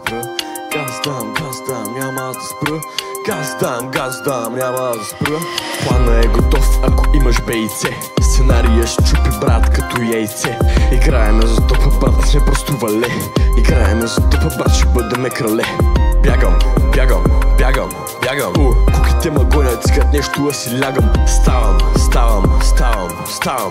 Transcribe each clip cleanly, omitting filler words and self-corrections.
спра. Газ дам, няма да спра. Газ дам, няма да спра. Плана е готов, ако имаш бейце. Сценария щупи, брат, като яйце. Играеме за топа, брат, не сме просто вале. Играеме за топа, брат, ще бъдеме крале. Бягам. Куките ма гонят, искат нещо, а си лягам. Ставам.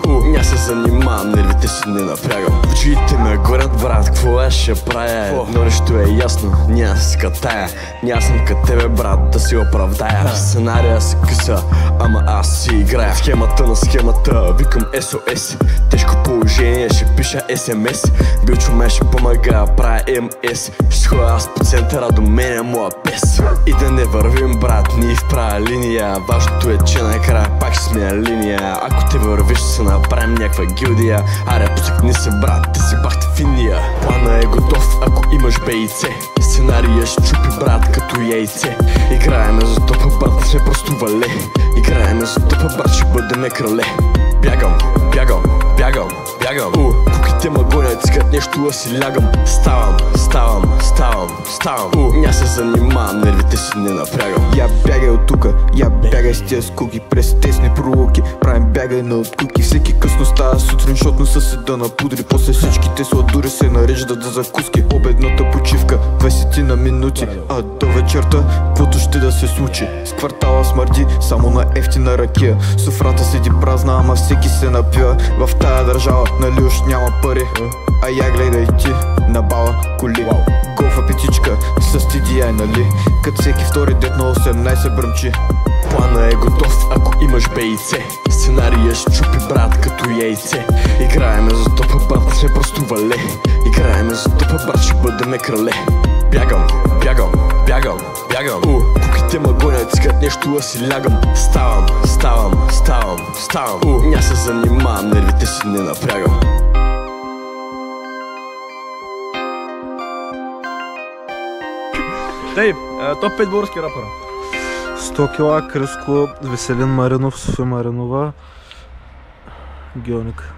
Ня се занимавам, нервите си не напрягам. Очите ме горят, брат, какво е ще правя? Но нещо е ясно, ня се катая. Ня съм като тебе, брат, да си оправдая. Сценария се къса, ама аз си играя. Схемата на схемата, викам SOS. Тежко положение, ще пиша SMS. Билчо ме ще помага, правя МС. Ще сходя аз по центъра, до мен е моя пес. И да не вървим, брат, ни в права линия. Важното е, че накрая пак ще сме линия. Ако те вървиш, ще се направим някаква гилдия. Аре, посъкни се, брат, ти си бахте финия. Плана е готов, ако имаш бейце. Сценария щупи, брат, като яйце. Играеме за топа, брат, не сме просто вале. Играеме за топа, брат, ще бъдеме крале. Бягам. Куките ма гонят, искат нещо, а си лягам. Ставам. Ня се занимавам, нервите си не напрягам. Я бягай от тука, я бягай с тия скуки. През тесни пролуки, правим бягане от куки. Всеки късно става сутрин, защото са се да напудри. После всичките сладури се нареждат за закуски. Обедната почивка, 20 на минути. А до вечерта, каквото ще да се случи. С квартала смърди, само на ефтина ракия. Софрата седи празна, ама всеки се напива. В тая държава, нали уж няма пари. А я гледай ти, на бала коли. Голфа петичка, с TDI, нали? Като всеки втори дет на 18 бръмчи. Плана е готов, ако имаш бейце. Сценария щупи, брат, като яйце. Играеме за топа, брат, не сме просто вале. Играеме за топа, брат, ще бъдеме крале. Бягам. Куките ма гонят, искат нещо, а си лягам. Ставам. Ня се занимавам, нервите си не напрягам. Тъй, топ 5 български рапъра. 100 кила, Кръско, Веселин Маринов, София Маринова, Геоник.